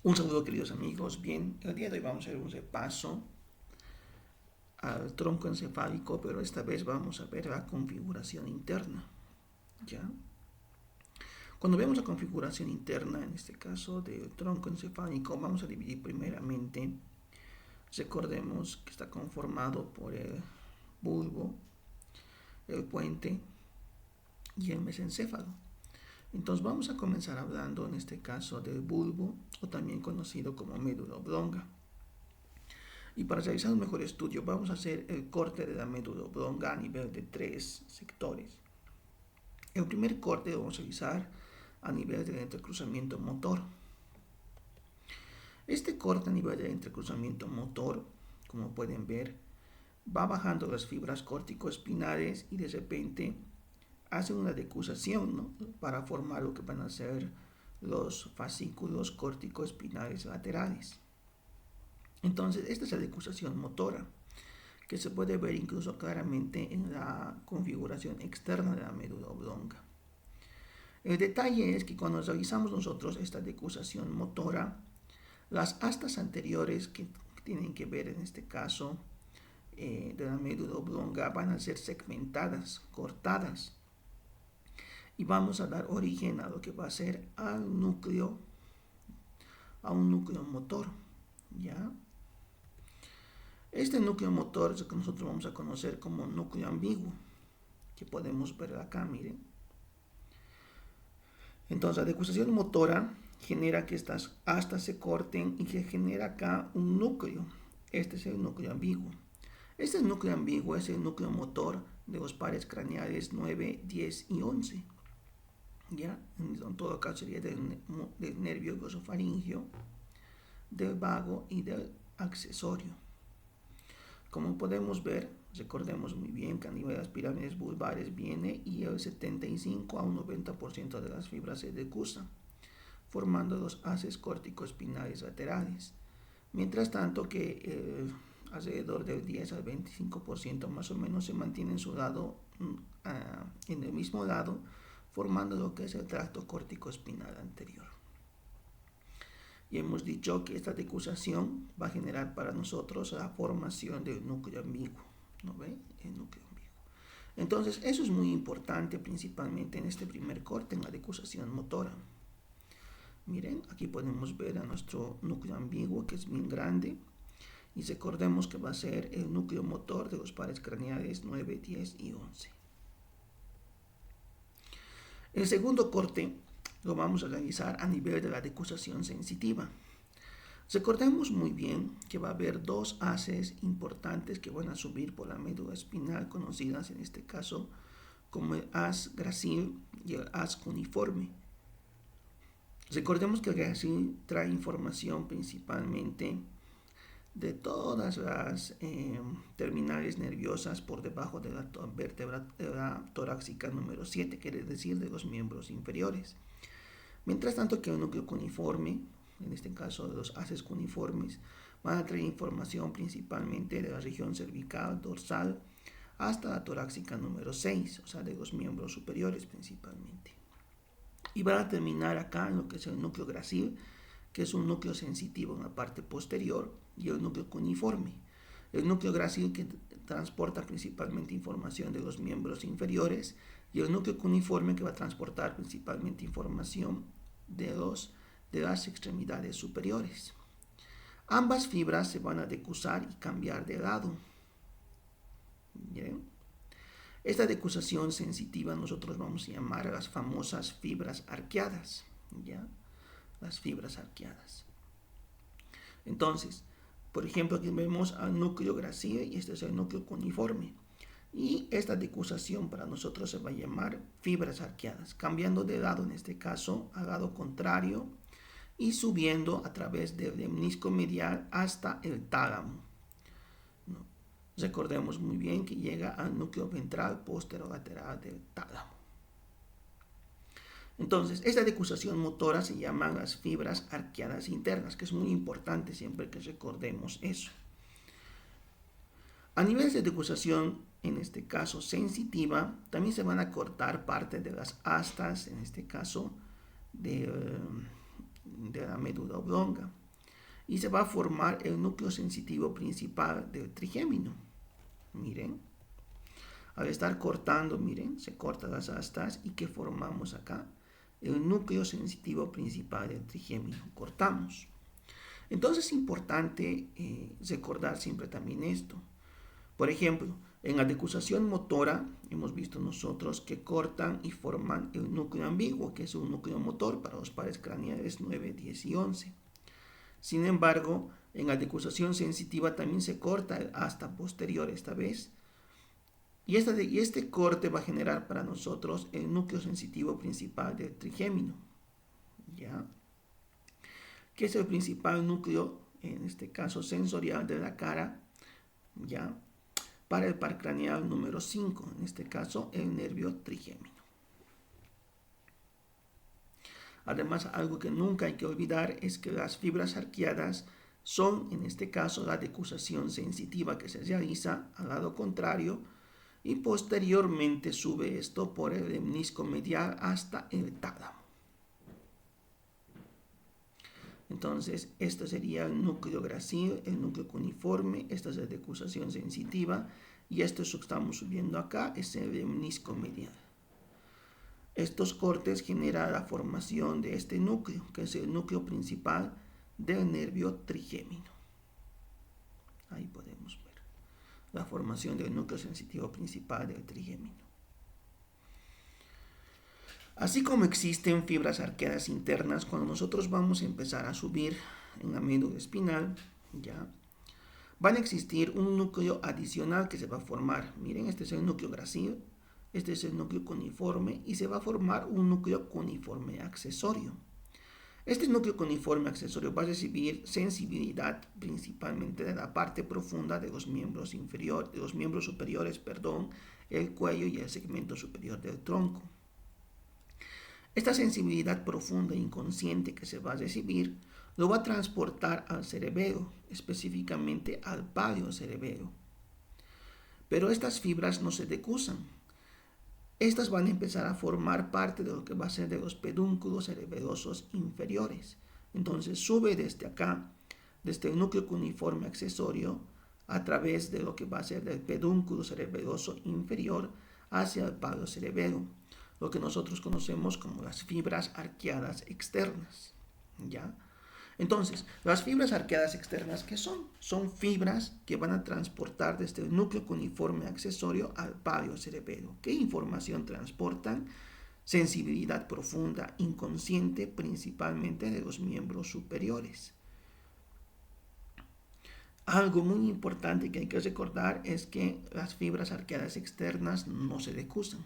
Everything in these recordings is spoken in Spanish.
Un saludo, queridos amigos. Bien, el día de hoy vamos a hacer un repaso al tronco encefálico, pero esta vez vamos a ver la configuración interna. ¿Ya? Cuando vemos la configuración interna, en este caso del tronco encefálico, vamos a dividir primeramente. Recordemos que está conformado por el bulbo, el puente y el mesencéfalo. Entonces vamos a comenzar hablando en este caso del bulbo, o también conocido como médula oblonga. Y para realizar un mejor estudio vamos a hacer el corte de la médula oblonga a nivel de 3 sectores. El primer corte lo vamos a realizar a nivel del entrecruzamiento motor. Este corte a nivel del entrecruzamiento motor, como pueden ver, va bajando las fibras córtico-espinales y de repente hace una decusación, ¿no?, para formar lo que van a ser los fascículos córtico-espinales laterales. Entonces, esta es la decusación motora, que se puede ver incluso claramente en la configuración externa de la médula oblonga. El detalle es que cuando realizamos nosotros esta decusación motora, las astas anteriores que tienen que ver en este caso de la médula oblonga van a ser segmentadas, cortadas, y vamos a dar origen a lo que va a ser a un núcleo motor, ¿ya? Este núcleo motor es lo que nosotros vamos a conocer como núcleo ambiguo, que podemos ver acá, miren. Entonces la decusación motora genera que estas astas se corten y que genera acá un núcleo. Este es el núcleo ambiguo. Este núcleo ambiguo es el núcleo motor de los pares craneales 9, 10 y 11. ¿Ya? En todo caso sería del nervio glosofaringeo, del vago y del accesorio. Como podemos ver, recordemos muy bien que a nivel de las pirámides vulvares viene y el 75 a un 90% de las fibras se decusan, formando los haces córtico-espinales laterales. Mientras tanto que alrededor del 10 al 25% más o menos se mantiene en su lado, en el mismo lado, formando lo que es el tracto córtico-espinal anterior. Y hemos dicho que esta decusación va a generar para nosotros la formación del núcleo ambiguo. ¿No ve? El núcleo ambiguo. Entonces, eso es muy importante principalmente en este primer corte, en la decusación motora. Miren, aquí podemos ver a nuestro núcleo ambiguo, que es bien grande. Y recordemos que va a ser el núcleo motor de los pares craneales 9, 10 y 11. El segundo corte lo vamos a realizar a nivel de la decusación sensitiva. Recordemos muy bien que va a haber dos haces importantes que van a subir por la médula espinal, conocidas en este caso como el haz grácil y el haz cuneiforme. Recordemos que el grácil trae información principalmente de todas las terminales nerviosas por debajo de la vértebra torácica número 7, quiere decir de los miembros inferiores. Mientras tanto que el núcleo cuneiforme, en este caso de los haces cuneiformes, van a traer información principalmente de la región cervical, dorsal, hasta la torácica número 6, o sea, de los miembros superiores principalmente. Y van a terminar acá en lo que es el núcleo grácil, que es un núcleo sensitivo en la parte posterior, y el núcleo cuneiforme. El núcleo grácil que transporta principalmente información de los miembros inferiores, y el núcleo cuneiforme que va a transportar principalmente información de las extremidades superiores. Ambas fibras se van a decusar y cambiar de lado. ¿Bien? Esta decusación sensitiva nosotros vamos a llamar a las famosas fibras arqueadas. ¿Ya? Las fibras arqueadas. Entonces, por ejemplo, aquí vemos al núcleo grácil y este es el núcleo cuneiforme. Y esta decusación para nosotros se va a llamar fibras arqueadas, cambiando de lado en este caso al lado contrario y subiendo a través del menisco medial hasta el tálamo. ¿No? Recordemos muy bien que llega al núcleo ventral posterolateral del tálamo. Entonces, esta decusación motora se llaman las fibras arqueadas internas, que es muy importante siempre que recordemos eso. A nivel de decusación, en este caso sensitiva, también se van a cortar parte de las astas, en este caso de de la médula oblonga y se va a formar el núcleo sensitivo principal del trigémino. Miren, al estar cortando, miren, se cortan las astas y ¿qué formamos acá? El núcleo sensitivo principal del trigémino. Cortamos. Entonces es importante recordar siempre también esto. Por ejemplo, en la decusación motora hemos visto nosotros que cortan y forman el núcleo ambiguo, que es un núcleo motor para los pares craneales 9, 10 y 11. Sin embargo, en la decusación sensitiva también se corta el asta posterior esta vez. Y este corte va a generar para nosotros el núcleo sensitivo principal del trigémino, ¿ya? Que es el principal núcleo, en este caso sensorial de la cara, ¿ya? Para el par craneal número 5, en este caso el nervio trigémino. Además, algo que nunca hay que olvidar es que las fibras arqueadas son, en este caso, la decusación sensitiva que se realiza al lado contrario y posteriormente sube esto por el lemnisco medial hasta el tálamo. Entonces, este sería el núcleo grácil, el núcleo cuneiforme, esta es la decusación sensitiva y esto es lo que estamos subiendo acá, es el lemnisco medial. Estos cortes generan la formación de este núcleo, que es el núcleo principal del nervio trigémino. Ahí podemos ver la formación del núcleo sensitivo principal del trigémino. Así como existen fibras arqueadas internas, cuando nosotros vamos a empezar a subir en la médula espinal, ya van a existir un núcleo adicional que se va a formar. Miren, este es el núcleo grácil, este es el núcleo cuneiforme y se va a formar un núcleo cuneiforme accesorio. Este núcleo cuneiforme accesorio va a recibir sensibilidad principalmente de la parte profunda de los miembros superiores, el cuello y el segmento superior del tronco. Esta sensibilidad profunda e inconsciente que se va a recibir lo va a transportar al cerebelo, específicamente al paleocerebelo. Pero estas fibras no se decusan. Estas van a empezar a formar parte de lo que va a ser de los pedúnculos cerebelosos inferiores. Entonces sube desde acá, desde el núcleo cuneiforme accesorio, a través de lo que va a ser del pedúnculo cerebeloso inferior hacia el paleocerebelo, lo que nosotros conocemos como las fibras arqueadas externas, ¿ya? Entonces, las fibras arqueadas externas, ¿qué son? Son fibras que van a transportar desde el núcleo cuneiforme accesorio al paleocerebelo. ¿Qué información transportan? Sensibilidad profunda, inconsciente, principalmente de los miembros superiores. Algo muy importante que hay que recordar es que las fibras arqueadas externas no se decusan.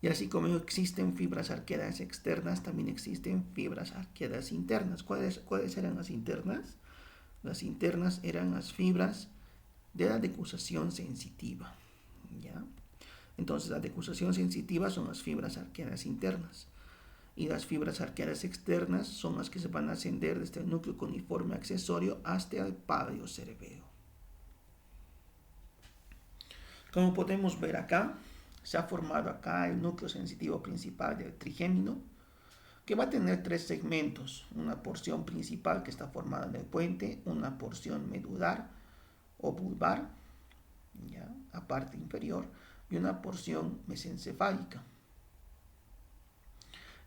Y así como existen fibras arqueadas externas, también existen fibras arqueadas internas. ¿Cuáles eran las internas? Las internas eran las fibras de la decusación sensitiva, ¿ya? Entonces, la decusación sensitiva son las fibras arqueadas internas. Y las fibras arqueadas externas son las que se van a ascender desde el núcleo cuneiforme accesorio hasta el paleocerebelo. Como podemos ver acá, se ha formado acá el núcleo sensitivo principal del trigémino, que va a tener 3 segmentos, una porción principal que está formada en el puente, una porción medular o bulbar, ¿ya?, a parte inferior, y una porción mesencefálica.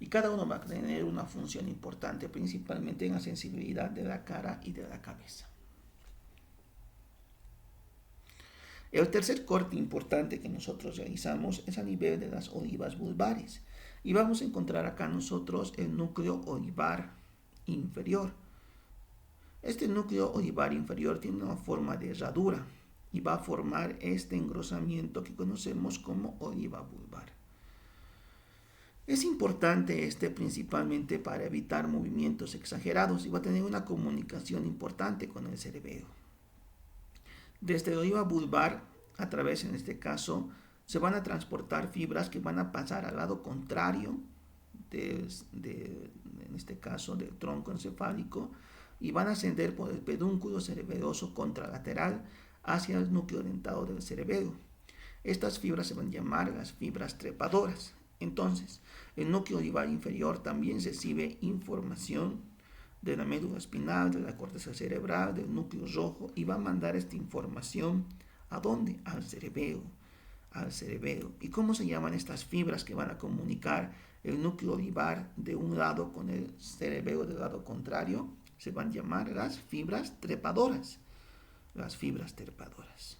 Y cada uno va a tener una función importante, principalmente en la sensibilidad de la cara y de la cabeza. El tercer corte importante que nosotros realizamos es a nivel de las ogivas vulvares. Y vamos a encontrar acá nosotros el núcleo ogival inferior. Este núcleo ogival inferior tiene una forma de herradura y va a formar este engrosamiento que conocemos como ogiva vulvar. Es importante principalmente para evitar movimientos exagerados y va a tener una comunicación importante con el cerebelo. Desde la ogiva vulvar, a través, en este caso, se van a transportar fibras que van a pasar al lado contrario, en este caso, del tronco encefálico, y van a ascender por el pedúnculo cerebeloso contralateral hacia el núcleo dentado del cerebelo. Estas fibras se van a llamar las fibras trepadoras. Entonces, el núcleo olivar inferior también recibe información de la médula espinal, de la corteza cerebral, del núcleo rojo, y va a mandar esta información ¿a dónde? Al cerebelo. Al cerebelo. ¿Y cómo se llaman estas fibras que van a comunicar el núcleo olivar de un lado con el cerebelo del lado contrario? Se van a llamar las fibras trepadoras. Las fibras trepadoras.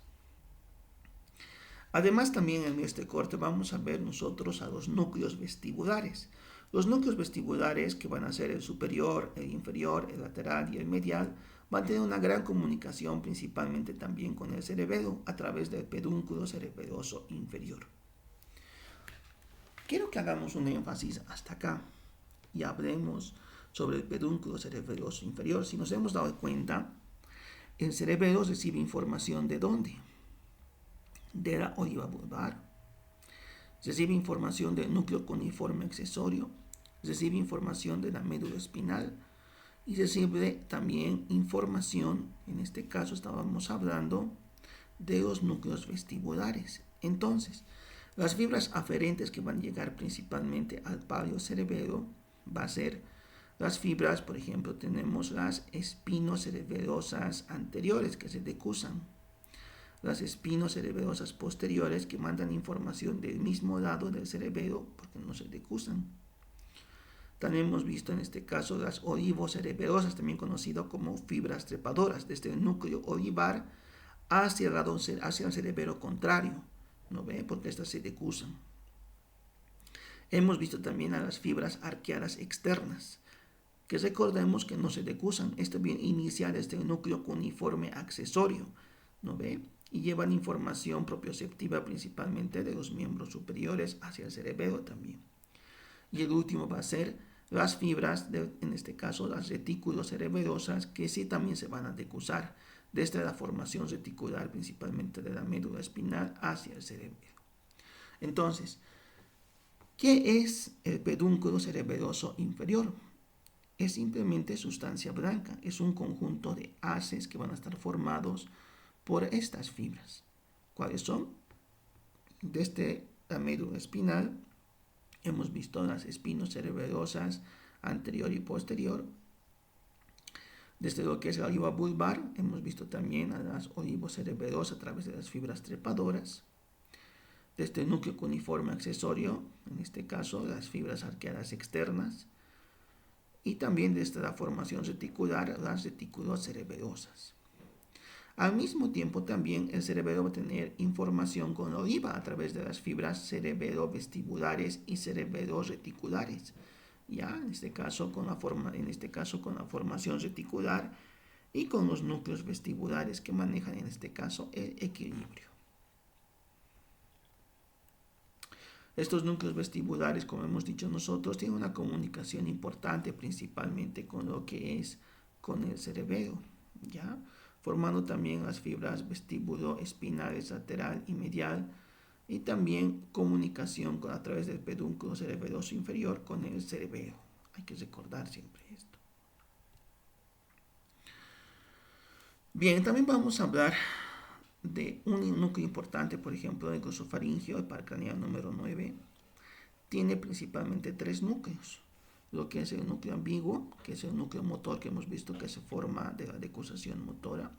Además, también en este corte vamos a ver nosotros a los núcleos vestibulares. Los núcleos vestibulares, que van a ser el superior, el inferior, el lateral y el medial, van a tener una gran comunicación principalmente también con el cerebelo a través del pedúnculo cerebeloso inferior. Quiero que hagamos un énfasis hasta acá y hablemos sobre el pedúnculo cerebeloso inferior. Si nos hemos dado cuenta, el cerebelo recibe información ¿de dónde? De la oliva vulvar, recibe información del núcleo cuneiforme accesorio, recibe información de la médula espinal y recibe también información, en este caso estábamos hablando de los núcleos vestibulares. Entonces, las fibras aferentes que van a llegar principalmente al paliocerebelo va a ser las fibras, por ejemplo, tenemos las espinocerebelosas anteriores que se decusan, las espinocerebelosas posteriores que mandan información del mismo lado del cerebelo porque no se decusan. También hemos visto en este caso las olivocerebelosas, también conocido como fibras trepadoras, desde el núcleo olivar hacia el cerebelo contrario, ¿no ve? Porque estas se decusan. Hemos visto también a las fibras arqueadas externas, que recordemos que no se decusan. Esto viene inicial desde el núcleo cuneiforme accesorio, ¿no ve? Y llevan información propioceptiva principalmente de los miembros superiores hacia el cerebelo también. Y el último va a ser las fibras, en este caso las retículos cerebelosas, que sí también se van a decusar desde la formación reticular principalmente de la médula espinal hacia el cerebelo. Entonces, ¿qué es el pedúnculo cerebeloso inferior? Es simplemente sustancia blanca, es un conjunto de haces que van a estar formados por estas fibras. ¿Cuáles son? Desde la médula espinal hemos visto las espinocerebelosas anterior y posterior. Desde lo que es la oliva vulvar hemos visto también a las olivocerebelosas a través de las fibras trepadoras. Desde el núcleo cuneiforme accesorio, en este caso las fibras arqueadas externas. Y también desde la formación reticular, las retículos cerebelosas. Al mismo tiempo también el cerebelo va a tener información con la oliva a través de las fibras cerebelo-vestibulares y cerebelo-reticulares. Ya, en este caso con la formación reticular y con los núcleos vestibulares que manejan en este caso el equilibrio. Estos núcleos vestibulares, como hemos dicho nosotros, tienen una comunicación importante principalmente con lo que es con el cerebelo, ¿ya? Formando también las fibras vestíbulo-espinales lateral y medial y también comunicación a través del pedúnculo cerebeloso inferior con el cerebelo. Hay que recordar siempre esto. Bien, también vamos a hablar de un núcleo importante, por ejemplo, el glosofaringeo, el par craneal número 9, tiene principalmente tres núcleos. Lo que es el núcleo ambiguo, que es el núcleo motor que hemos visto que se forma de la decusación motora.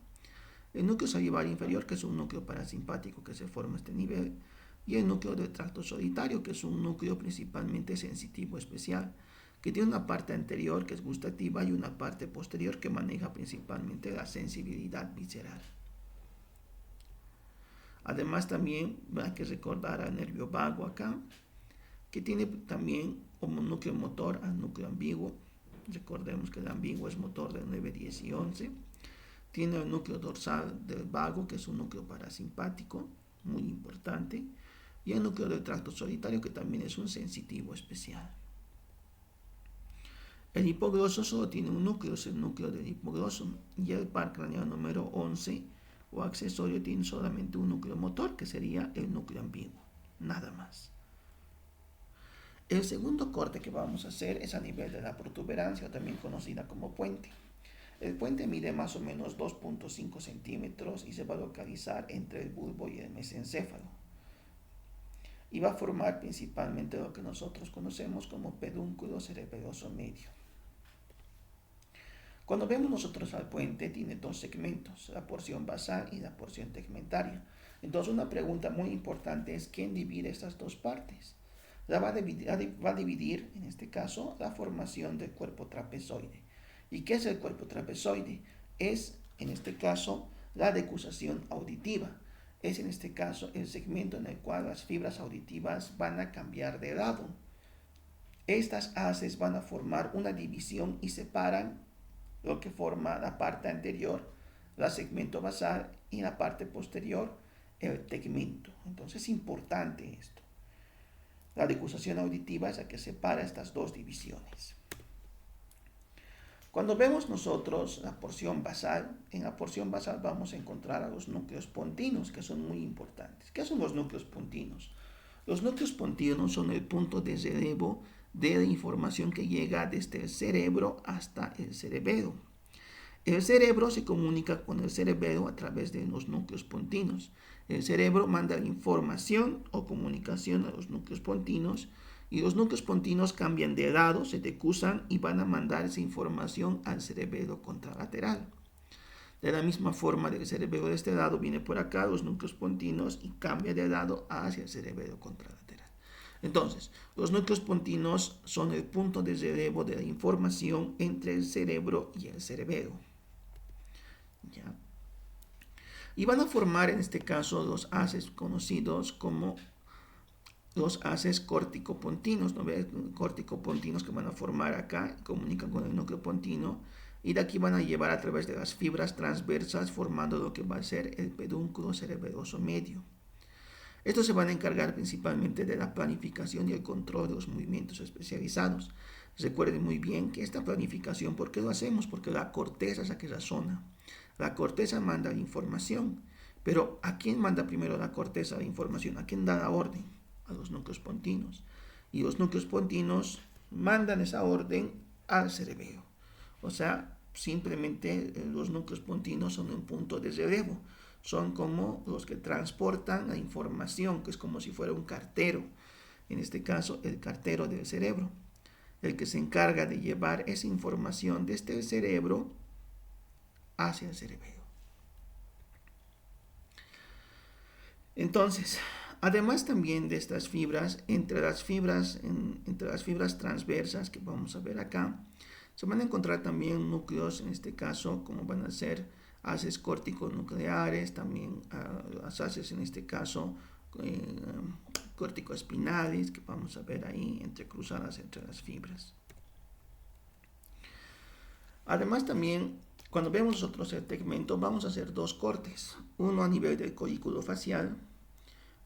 El núcleo salivar inferior, que es un núcleo parasimpático que se forma a este nivel. Y el núcleo del tracto solitario, que es un núcleo principalmente sensitivo especial, que tiene una parte anterior que es gustativa y una parte posterior que maneja principalmente la sensibilidad visceral. Además también hay que recordar al nervio vago acá, que tiene también como núcleo motor al núcleo ambiguo. Recordemos que el ambiguo es motor del 9, 10 y 11. Tiene el núcleo dorsal del vago, que es un núcleo parasimpático, muy importante. Y el núcleo del tracto solitario, que también es un sensitivo especial. El hipogloso solo tiene un núcleo, es el núcleo del hipogloso. Y el par craneal número 11 o accesorio tiene solamente un núcleo motor, que sería el núcleo ambiguo. Nada más. El segundo corte que vamos a hacer es a nivel de la protuberancia, también conocida como puente. El puente mide más o menos 2.5 centímetros y se va a localizar entre el bulbo y el mesencéfalo. y va a formar principalmente lo que nosotros conocemos como pedúnculo cerebeloso medio. Cuando vemos nosotros al puente, tiene dos segmentos, la porción basal y la porción tegmentaria. Entonces una pregunta muy importante es ¿quién divide estas dos partes? Va a dividir, en este caso, la formación del cuerpo trapezoide. ¿Y qué es el cuerpo trapezoide? Es, en este caso, la decusación auditiva. Es, en este caso, el segmento en el cual las fibras auditivas van a cambiar de lado. Estas haces van a formar una división y separan lo que forma la parte anterior, el segmento basal, y la parte posterior, el tegmento. Entonces es importante esto. La decusación auditiva es la que separa estas dos divisiones. Cuando vemos nosotros la porción basal, en la porción basal vamos a encontrar a los núcleos pontinos, que son muy importantes. ¿Qué son los núcleos pontinos? Los núcleos pontinos son el punto de relevo de la información que llega desde el cerebro hasta el cerebelo. El cerebro se comunica con el cerebelo a través de los núcleos pontinos. El cerebro manda la información o comunicación a los núcleos pontinos y los núcleos pontinos cambian de lado, se decusan y van a mandar esa información al cerebelo contralateral. De la misma forma, del cerebelo de este lado viene por acá los núcleos pontinos y cambia de lado hacia el cerebelo contralateral. Entonces, los núcleos pontinos son el punto de relevo de la información entre el cerebro y el cerebelo. ¿Ya? Y van a formar en este caso los haces conocidos como los haces córtico-pontinos, ¿no ves? Córtico-pontinos que van a formar acá, comunican con el núcleo pontino y de aquí van a llevar a través de las fibras transversas formando lo que va a ser el pedúnculo cerebeloso medio. Estos se van a encargar principalmente de la planificación y el control de los movimientos especializados. Recuerden muy bien que esta planificación, ¿por qué lo hacemos? Porque la corteza es la que razona. La corteza manda la información, pero ¿a quién manda primero la corteza la información? ¿A quién da la orden? A los núcleos pontinos. Y los núcleos pontinos mandan esa orden al cerebelo. O sea, simplemente los núcleos pontinos son un punto de relevo. Son como los que transportan la información, que es como si fuera un cartero. En este caso, el cartero del cerebro. El que se encarga de llevar esa información desde el cerebro hacia el cerebelo. Entonces, además también de estas fibras, entre las fibras transversas que vamos a ver acá, se van a encontrar también núcleos, en este caso, como van a ser haces córtico-nucleares, también las haces, en este caso, córtico-espinales, que vamos a ver ahí entrecruzadas entre las fibras. Además también, cuando vemos nosotros el tegmento, vamos a hacer dos cortes, uno a nivel del colículo facial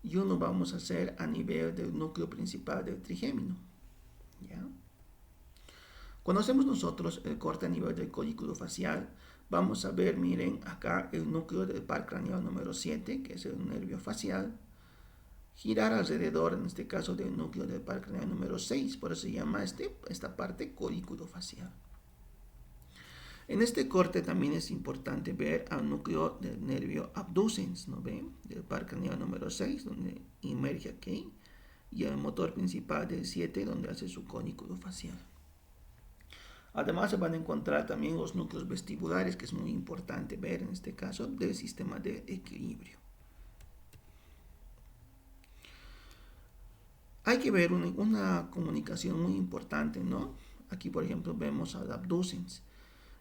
y uno vamos a hacer a nivel del núcleo principal del trigémino. ¿Ya? Cuando hacemos nosotros el corte a nivel del colículo facial, vamos a ver, miren, acá el núcleo del par craneal número 7, que es el nervio facial, girar alrededor, en este caso, del núcleo del par craneal número 6, por eso se llama esta parte colículo facial. En este corte también es importante ver al núcleo del nervio abducens, ¿no ven? Del par craneal número 6, donde emerge aquí, y el motor principal del 7, donde hace su conículo facial. Además se van a encontrar también los núcleos vestibulares, que es muy importante ver en este caso, del sistema de equilibrio. Hay que ver una comunicación muy importante, ¿no? Aquí, por ejemplo, vemos al abducens.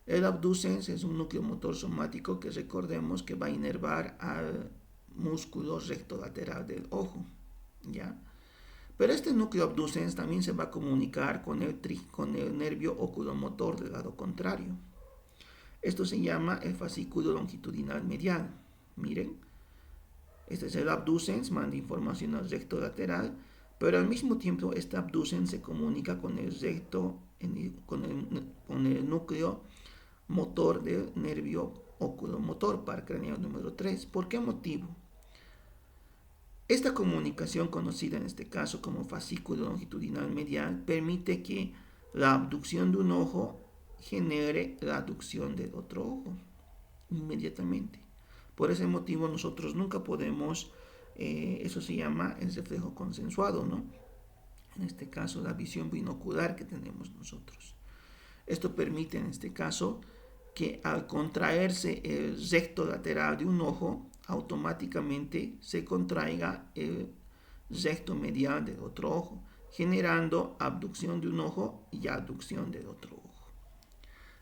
El abducens es un núcleo motor somático que recordemos que va a inervar al músculo recto lateral del ojo, ¿ya? Pero este núcleo abducens también se va a comunicar con el nervio oculomotor del lado contrario. Esto se llama el fascículo longitudinal medial. Miren, este es el abducens, manda información al recto lateral, pero al mismo tiempo este abducens se comunica con el recto, con el núcleo motor del nervio oculomotor, par craneal número 3. ¿Por qué motivo? Esta comunicación, conocida en este caso como fascículo longitudinal medial, permite que la abducción de un ojo genere la aducción del otro ojo inmediatamente. Por ese motivo nosotros nunca podemos Eso se llama el reflejo consensuado, ¿no? En este caso, la visión binocular que tenemos nosotros. Esto permite, en este caso, que al contraerse el recto lateral de un ojo, automáticamente se contraiga el recto medial del otro ojo, generando abducción de un ojo y aducción del otro ojo.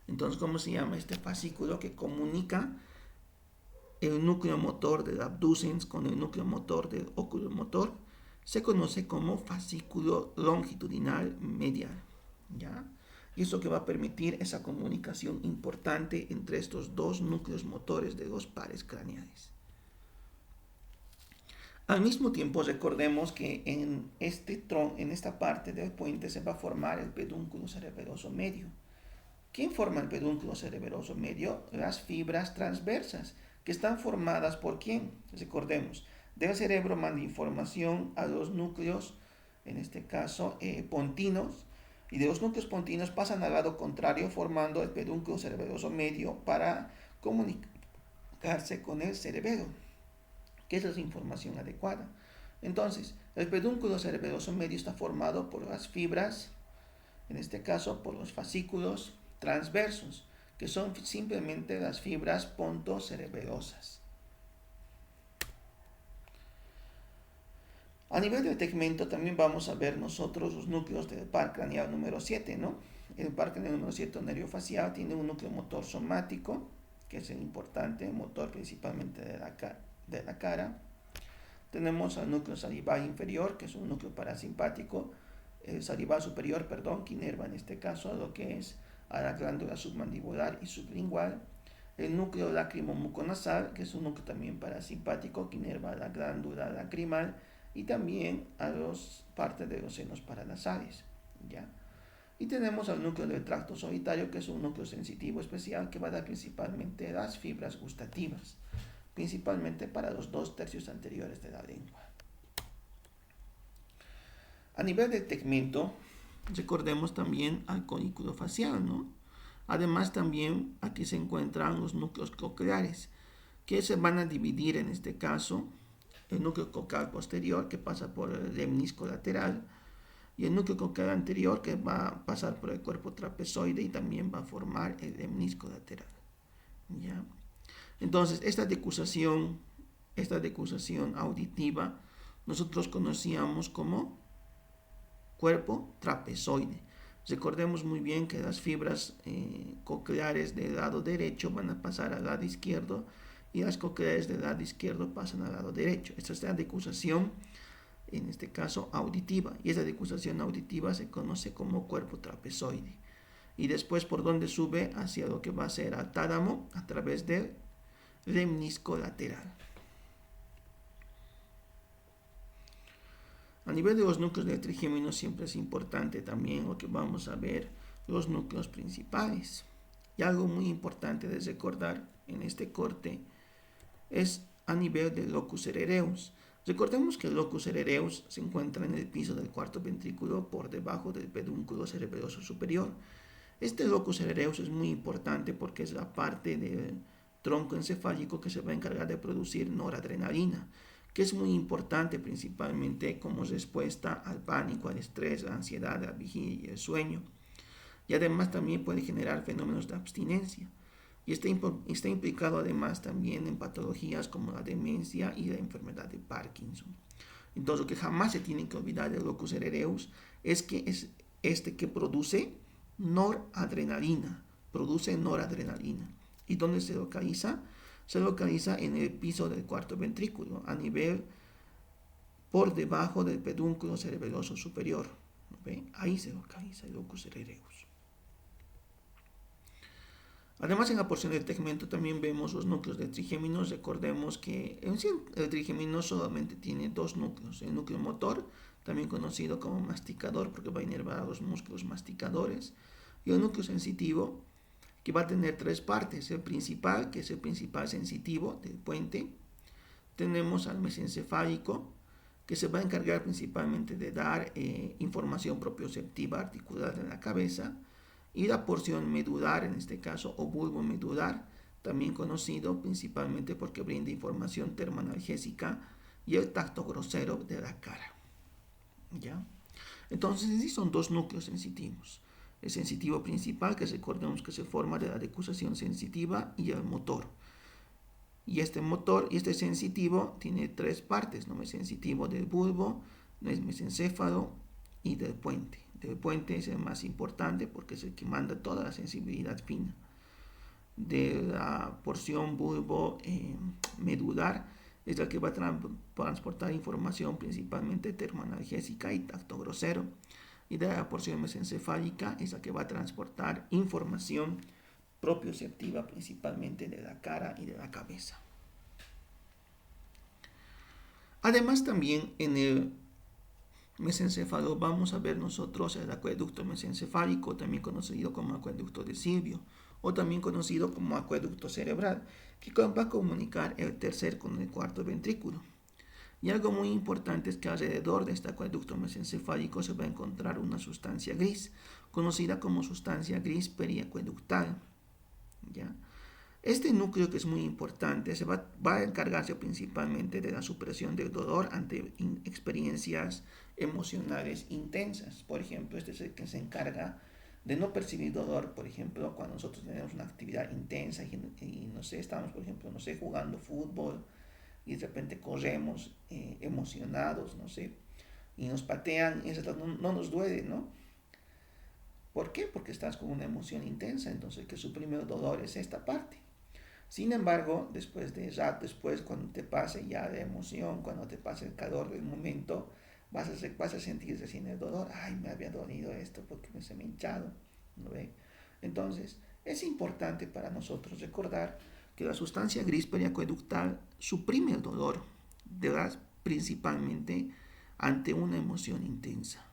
Entonces, ¿cómo se llama este fascículo que comunica el núcleo motor del abducens con el núcleo motor del oculomotor? Se conoce como fascículo longitudinal medial, ¿ya? Y eso que va a permitir esa comunicación importante entre estos dos núcleos motores de dos pares craneales. Al mismo tiempo, recordemos que en esta parte del puente se va a formar el pedúnculo cerebeloso medio. ¿Quién forma el pedúnculo cerebeloso medio? Las fibras transversas, que están formadas por ¿quién? Recordemos, del cerebro manda información a los núcleos, en este caso pontinos, y de los núcleos pontinos pasan al lado contrario formando el pedúnculo cerebeloso medio para comunicarse con el cerebelo, que es la información adecuada. Entonces, el pedúnculo cerebeloso medio está formado por las fibras, en este caso por los fascículos transversos, que son simplemente las fibras pontocerebelosas. A nivel del tegmento también vamos a ver nosotros los núcleos del par craneal número 7, ¿no? El par craneal número 7 nervio facial tiene un núcleo motor somático, que es el importante, motor principalmente de la cara. Tenemos al núcleo salival inferior, que es un núcleo parasimpático, el salival superior, que inerva en este caso lo que es a la glándula submandibular y sublingual. El núcleo lácrimo-muconasal, que es un núcleo también parasimpático, que inerva a la glándula lacrimal y también a las partes de los senos paranasales, ¿ya? Y tenemos al núcleo del tracto solitario, que es un núcleo sensitivo especial que va a dar principalmente las fibras gustativas, principalmente para los 2/3 anteriores de la lengua. A nivel del tegmento, recordemos también al conículo facial, ¿no? Además también aquí se encuentran los núcleos cocleares, que se van a dividir en este caso el núcleo coclear posterior, que pasa por el lemnisco lateral, y el núcleo coclear anterior, que va a pasar por el cuerpo trapezoide y también va a formar el lemnisco lateral, ¿ya? Entonces, esta decusación auditiva nosotros conocíamos como cuerpo trapezoide. Recordemos muy bien que las fibras cocleares del lado derecho van a pasar al lado izquierdo y las cocleares del lado izquierdo pasan al lado derecho. Esta es la decusación, en este caso auditiva, y esa decusación auditiva se conoce como cuerpo trapezoide. Y después, por donde sube hacia lo que va a ser al tálamo a través del lemnisco lateral. A nivel de los núcleos del trigémino siempre es importante también lo que vamos a ver, los núcleos principales. Y algo muy importante de recordar en este corte es a nivel del locus cerereus. Recordemos que el locus cerereus se encuentra en el piso del cuarto ventrículo por debajo del pedúnculo cerebeloso superior. Este locus cerereus es muy importante porque es la parte del tronco encefálico que se va a encargar de producir noradrenalina, que es muy importante principalmente como respuesta al pánico, al estrés, la ansiedad, la vigilia y el sueño. Y además también puede generar fenómenos de abstinencia. Y está implicado además también en patologías como la demencia y la enfermedad de Parkinson. Entonces, lo que jamás se tiene que olvidar del locus cerereus es que es este que produce noradrenalina. ¿Y dónde se localiza? Se localiza en el piso del cuarto ventrículo, a nivel por debajo del pedúnculo cerebeloso superior. ¿Ve? Ahí se localiza el locus cerereus. Además, en la porción del tegmento también vemos los núcleos del trigémino. Recordemos que el trigémino solamente tiene dos núcleos. El núcleo motor, también conocido como masticador, porque va a inervar a los músculos masticadores, y el núcleo sensitivo, que va a tener tres partes. El principal, que es el principal sensitivo del puente. Tenemos al mesencefálico, que se va a encargar principalmente de dar información propioceptiva articular en la cabeza. Y la porción medular, en este caso, o bulbo medular, también conocido principalmente porque brinda información termoanalgésica y el tacto grosero de la cara. ¿Ya? Entonces, sí son dos núcleos sensitivos. El sensitivo principal, que recordemos que se forma de la decusación sensitiva, y el motor. Y este motor y este sensitivo tiene tres partes, ¿no? El sensitivo del bulbo, el mesencéfalo y del puente. Del puente es el más importante porque es el que manda toda la sensibilidad fina. De la porción bulbo medular es la que va a transportar información principalmente termoanalgésica y tacto grosero. Y de la porción mesencefálica es la que va a transportar información propioceptiva principalmente de la cara y de la cabeza. Además, también en el mesencéfalo vamos a ver nosotros el acueducto mesencefálico, también conocido como acueducto de Silvio, o también conocido como acueducto cerebral, que va a comunicar el tercer con el cuarto ventrículo. Y algo muy importante es que alrededor de este acueducto mesencefálico se va a encontrar una sustancia gris, conocida como sustancia gris periacueductal. ¿Ya? Este núcleo, que es muy importante, va a encargarse principalmente de la supresión del dolor ante experiencias emocionales intensas. Por ejemplo, este es el que se encarga de no percibir dolor, por ejemplo, cuando nosotros tenemos una actividad intensa y no sé, estamos, por ejemplo, no sé, jugando fútbol y de repente corremos emocionados, no sé, y nos patean, y eso no nos duele, ¿no? ¿Por qué? Porque estás con una emoción intensa, entonces el que suprime el dolor es esta parte. Sin embargo, después cuando te pase ya la emoción, cuando te pase el calor del momento, vas a sentir recién el dolor. Ay, me había dolido esto porque se me ha hinchado, ¿no ve? Entonces, es importante para nosotros recordar que la sustancia gris periacueductal suprime el dolor, principalmente ante una emoción intensa.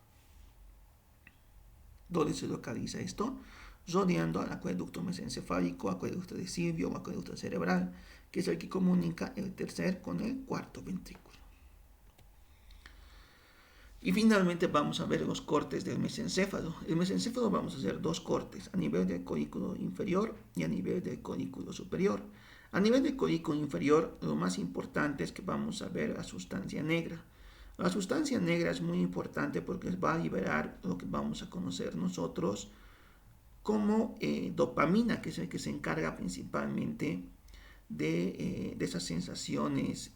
¿Dónde se localiza esto? Rodeando al acueducto mesencefálico, acueducto de Silvio o acueducto cerebral, que es el que comunica el tercer con el cuarto ventrículo. Y finalmente vamos a ver los cortes del mesencéfalo. El mesencéfalo vamos a hacer dos cortes, a nivel del colículo inferior y a nivel del colículo superior. A nivel del colículo inferior, lo más importante es que vamos a ver la sustancia negra. La sustancia negra es muy importante porque va a liberar lo que vamos a conocer nosotros como dopamina, que es el que se encarga principalmente de esas sensaciones,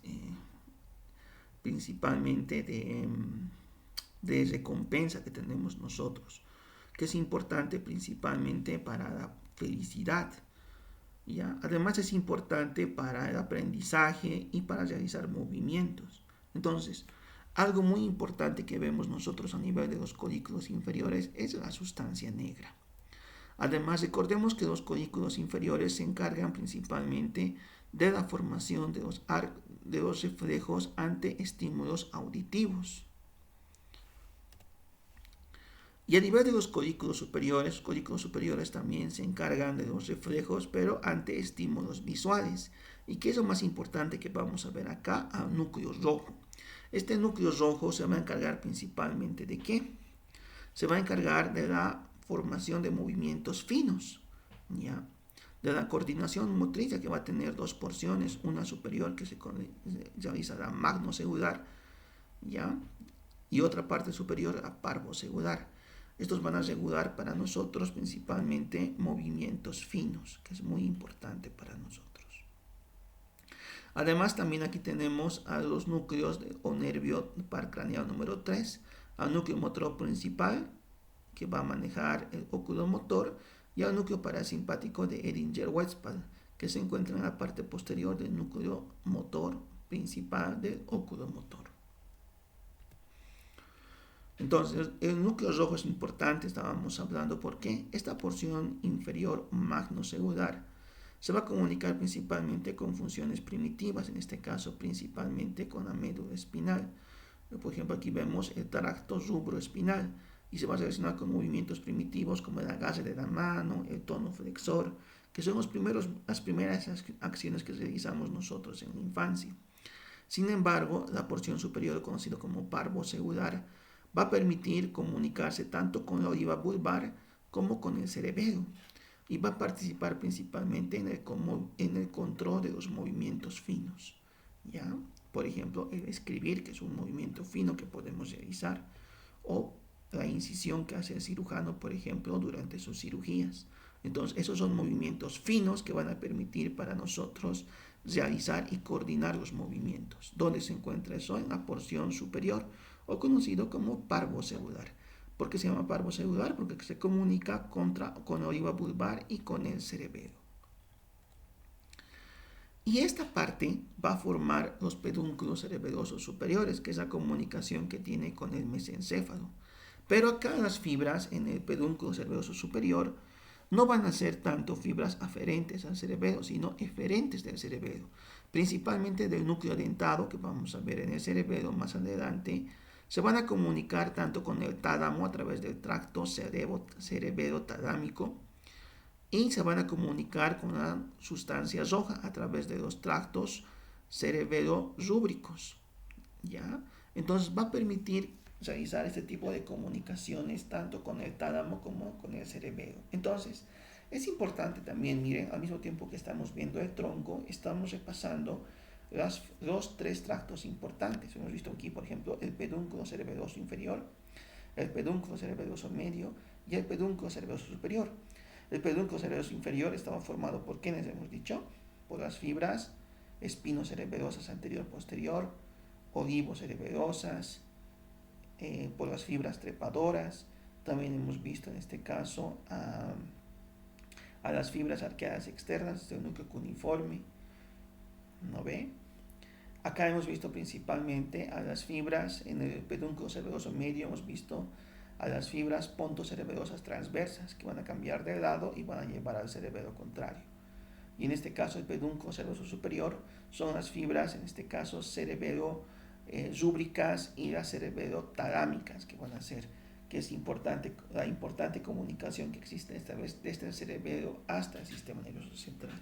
principalmente de recompensa que tenemos nosotros, que es importante principalmente para la felicidad. ¿Ya? Además es importante para el aprendizaje y para realizar movimientos. Entonces, algo muy importante que vemos nosotros a nivel de los colículos inferiores es la sustancia negra. Además, recordemos que los colículos inferiores se encargan principalmente de la formación de los reflejos ante estímulos auditivos. Y a nivel de los colículos superiores también se encargan de los reflejos, pero ante estímulos visuales. ¿Y qué es lo más importante que vamos a ver acá? Al núcleo rojo. Este núcleo rojo se va a encargar principalmente de ¿qué? Se va a encargar de la formación de movimientos finos, ¿ya? De la coordinación motriz, que va a tener dos porciones, una superior que se realizará magnocelular, ¿ya? Y otra parte superior a parvocelular. Estos van a regular para nosotros principalmente movimientos finos, que es muy importante para nosotros. Además, también aquí tenemos a los núcleos o nervio par craneal número 3, al núcleo motor principal, que va a manejar el oculomotor, y al núcleo parasimpático de Edinger-Westphal, que se encuentra en la parte posterior del núcleo motor principal del oculomotor. Entonces, el núcleo rojo es importante, estábamos hablando, porque esta porción inferior magnocelular se va a comunicar principalmente con funciones primitivas, en este caso principalmente con la médula espinal. Por ejemplo, aquí vemos el tracto rubroespinal y se va a relacionar con movimientos primitivos como el agarre de la mano, el tono flexor, que son las primeras acciones que realizamos nosotros en la infancia. Sin embargo, la porción superior, conocida como parvocelular, va a permitir comunicarse tanto con la ojiva vulvar como con el cerebelo y va a participar principalmente en el control de los movimientos finos, ¿ya? Por ejemplo, el escribir, que es un movimiento fino que podemos realizar, o la incisión que hace el cirujano, por ejemplo, durante sus cirugías. Entonces, esos son movimientos finos que van a permitir para nosotros realizar y coordinar los movimientos. ¿Dónde se encuentra eso? En la porción superior, o conocido como parvo celular. ¿Por qué se llama parvo celular? Porque se comunica con la oliva vulvar y con el cerebelo. Y esta parte va a formar los pedúnculos cerebelosos superiores, que es la comunicación que tiene con el mesencéfalo. Pero acá las fibras en el pedúnculo cerebeloso superior no van a ser tanto fibras aferentes al cerebelo, sino eferentes del cerebelo, principalmente del núcleo dentado, que vamos a ver en el cerebelo más adelante. Se van a comunicar tanto con el tálamo a través del tracto cerebelo-talámico, y se van a comunicar con la sustancia roja a través de los tractos cerebelo-rúbricos. ¿Ya? Entonces va a permitir realizar este tipo de comunicaciones tanto con el tálamo como con el cerebelo. Entonces, es importante también, miren, al mismo tiempo que estamos viendo el tronco, estamos repasando los tres tractos importantes. Hemos visto aquí, por ejemplo, el pedúnculo cerebeloso inferior, el pedúnculo cerebeloso medio y el pedúnculo cerebeloso superior. El pedúnculo cerebeloso inferior estaba formado por, ¿quiénes hemos dicho? Por las fibras espinocerebelosas anterior-posterior, olivocerebelosas, por las fibras trepadoras. También hemos visto en este caso a las fibras arqueadas externas del núcleo cuneiforme. ¿No ve? Acá hemos visto principalmente a las fibras en el pedúnculo cerebeloso medio, hemos visto a las fibras pontocerebelosas transversas que van a cambiar de lado y van a llevar al cerebelo contrario. Y en este caso el pedúnculo cerebeloso superior son las fibras, en este caso cerebelo rúbricas y las cerebelo-talámicas, que van a ser, que es importante, la importante comunicación que existe esta vez desde el cerebelo hasta el sistema nervioso central.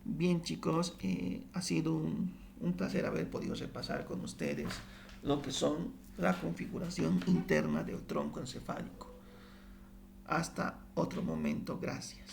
Bien, chicos, ha sido un placer haber podido repasar con ustedes lo que son la configuración interna del tronco encefálico. Hasta otro momento, gracias.